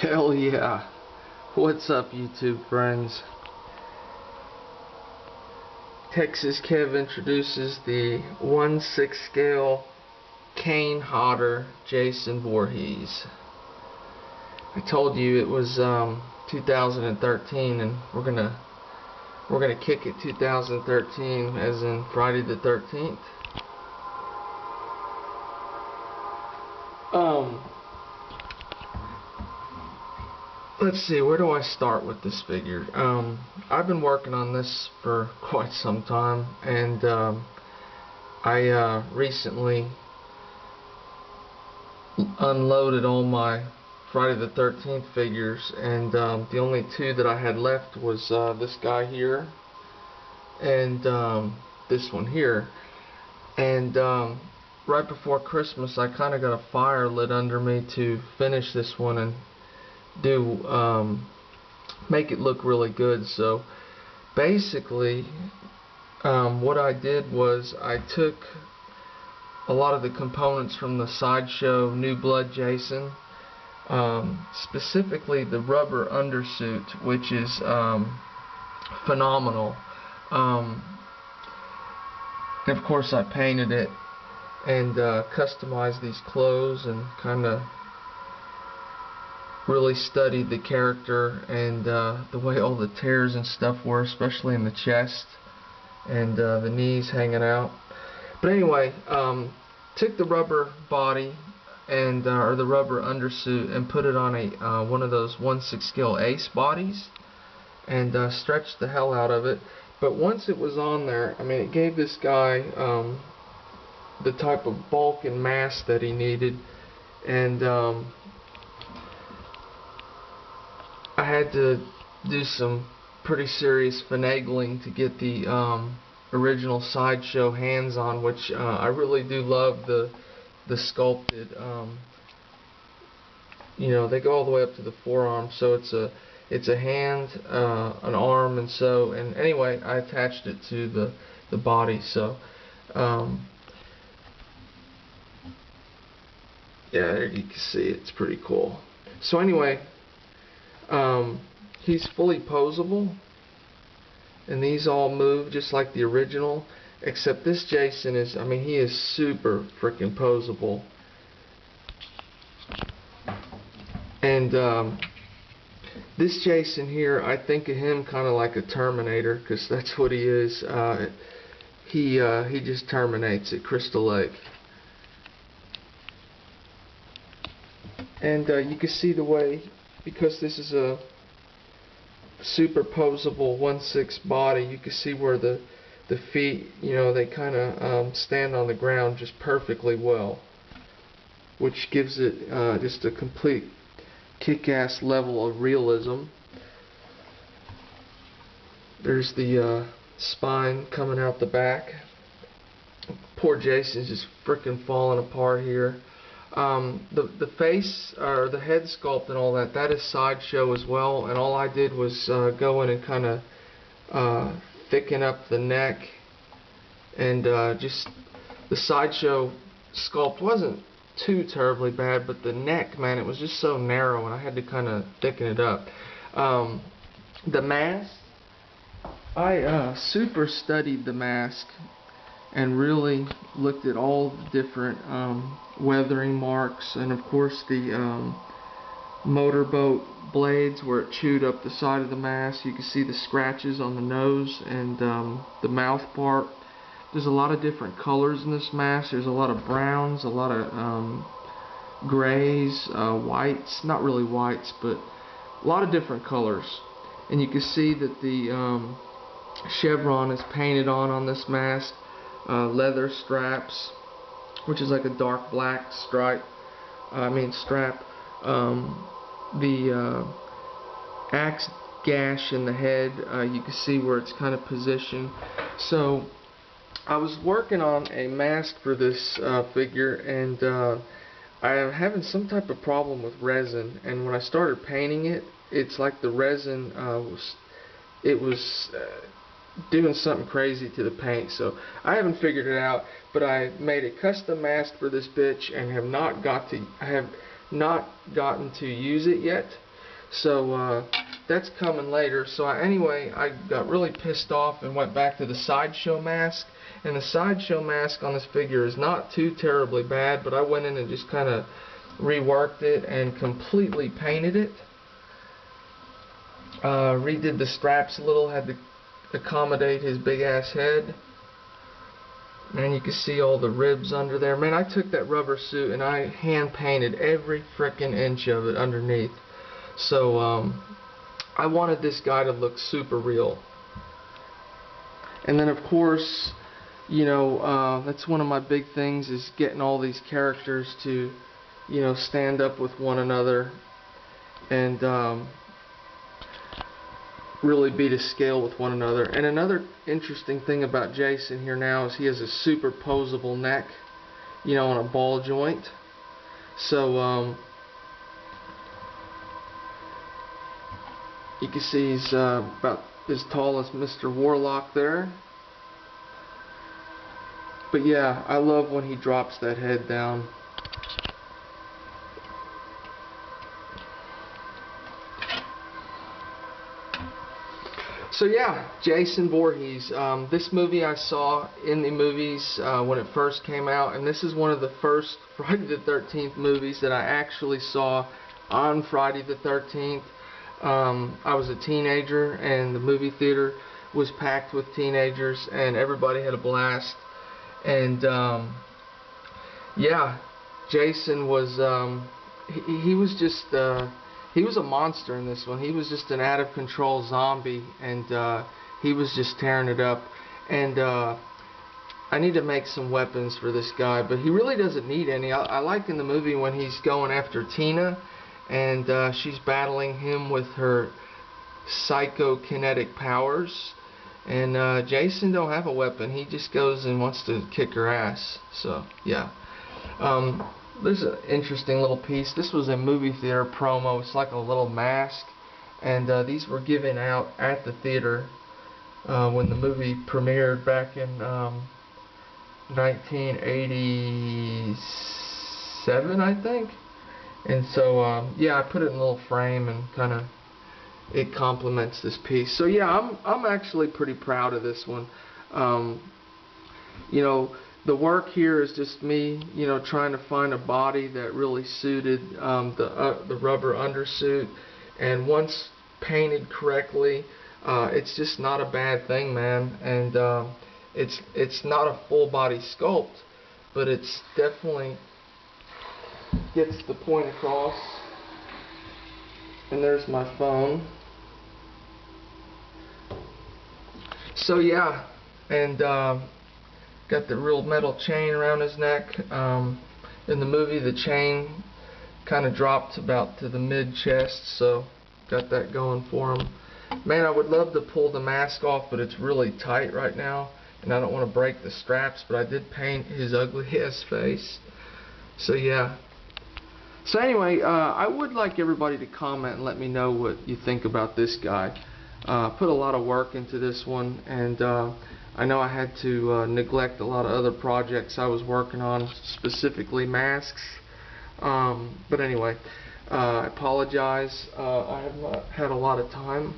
Hell yeah. What's up, YouTube friends? TexasKev introduces the 1/6 scale Kane Hodder Jason Voorhees. I told you it was 2013, and we're gonna kick it 2013 as in Friday the 13th. Let's see, where do I start with this figure? I've been working on this for quite some time, and I recently unloaded all my Friday the 13th figures, and the only two that I had left was this guy here and this one here. And right before Christmas, I kind of got a fire lit under me to finish this one and do make it look really good. So basically what I did was I took a lot of the components from the Sideshow New Blood Jason, specifically the rubber undersuit, which is phenomenal, and of course I painted it and customized these clothes and kind of really studied the character and the way all the tears and stuff were, especially in the chest and the knees hanging out. But anyway, took the rubber body and or the rubber undersuit and put it on a one of those 1/6 scale ace bodies and stretched the hell out of it. But once it was on there, I mean, it gave this guy the type of bulk and mass that he needed, and I had to do some pretty serious finagling to get the original Sideshow hands on, which I really do love the sculpted. You know, they go all the way up to the forearm, so it's a hand, an arm, and anyway, I attached it to the body. So yeah, there you can see it's pretty cool. So anyway, he's fully posable, and these all move just like the original, except this Jason is, I mean, he is super freaking posable. And this Jason here, I think of him kind of like a Terminator, because that's what he is. He just terminates at Crystal Lake. And you can see the way, because this is a superposable 1/6 body, you can see where the feet, you know, they kind of stand on the ground just perfectly well, which gives it just a complete kick-ass level of realism. There's the spine coming out the back. Poor Jason's just frickin' falling apart here. The face, or the head sculpt and all that, that is Sideshow as well, and all I did was go in and kind of thicken up the neck, and just the Sideshow sculpt wasn't too terribly bad, but the neck, man, it was just so narrow, and I had to kind of thicken it up. The mask, I super studied the mask and really looked at all the different weathering marks, and of course the motorboat blades where it chewed up the side of the mask. You can see the scratches on the nose and the mouth part. There's a lot of different colors in this mask. There's a lot of browns, a lot of grays, whites, not really whites, but a lot of different colors. And you can see that the chevron is painted on this mask. Leather straps, which is like a dark black strap. The axe gash in the head, you can see where it's kind of positioned. So I was working on a mask for this figure, and I am having some type of problem with resin, and when I started painting it, it's like the resin was doing something crazy to the paint. So I haven't figured it out, but I made a custom mask for this bitch and have not gotten to use it yet. So that's coming later. So anyway, I got really pissed off and went back to the sideshow mask. And the sideshow mask on this figure is not too terribly bad, but I went in and just kind of reworked it and completely painted it. Redid the straps a little, had to accommodate his big ass head. And you can see all the ribs under there. Man, I took that rubber suit and I hand painted every frickin' inch of it underneath. So I wanted this guy to look super real. And then of course, you know, that's one of my big things, is getting all these characters to, you know, stand up with one another and really be to scale with one another. And another interesting thing about Jason here now is he has a superposable neck, you know, on a ball joint. So you can see he's about as tall as Mr. Warlock there. But yeah, I love when he drops that head down. So yeah, Jason Voorhees. This movie I saw in the movies when it first came out, and this is one of the first Friday the 13th movies that I actually saw on Friday the 13th. I was a teenager, and the movie theater was packed with teenagers, and everybody had a blast. And yeah, Jason was he was just he was a monster in this one. He was just an out of control zombie, and he was just tearing it up. And I need to make some weapons for this guy, but he really doesn't need any. I like in the movie when he's going after Tina, and she's battling him with her psychokinetic powers. And Jason don't have a weapon. He just goes and wants to kick her ass. So yeah. There's an interesting little piece. This was a movie theater promo. It's like a little mask, and these were given out at the theater when the movie premiered back in 1987, I think. And so yeah, I put it in a little frame, and kind of it complements this piece. So yeah, I'm actually pretty proud of this one. You know, the work here is just me, you know, trying to find a body that really suited the rubber undersuit, and once painted correctly, it's just not a bad thing, man. And it's not a full body sculpt, but it's definitely gets the point across. And there's my phone. So yeah, and got the real metal chain around his neck. In the movie, the chain kind of dropped about to the mid-chest, so got that going for him. Man, I would love to pull the mask off, but it's really tight right now, and I don't want to break the straps, but I did paint his ugly-ass face. So yeah. So anyway, I would like everybody to comment and let me know what you think about this guy. Put a lot of work into this one, and I know I had to neglect a lot of other projects I was working on, specifically masks. But anyway, I apologize. I have not had a lot of time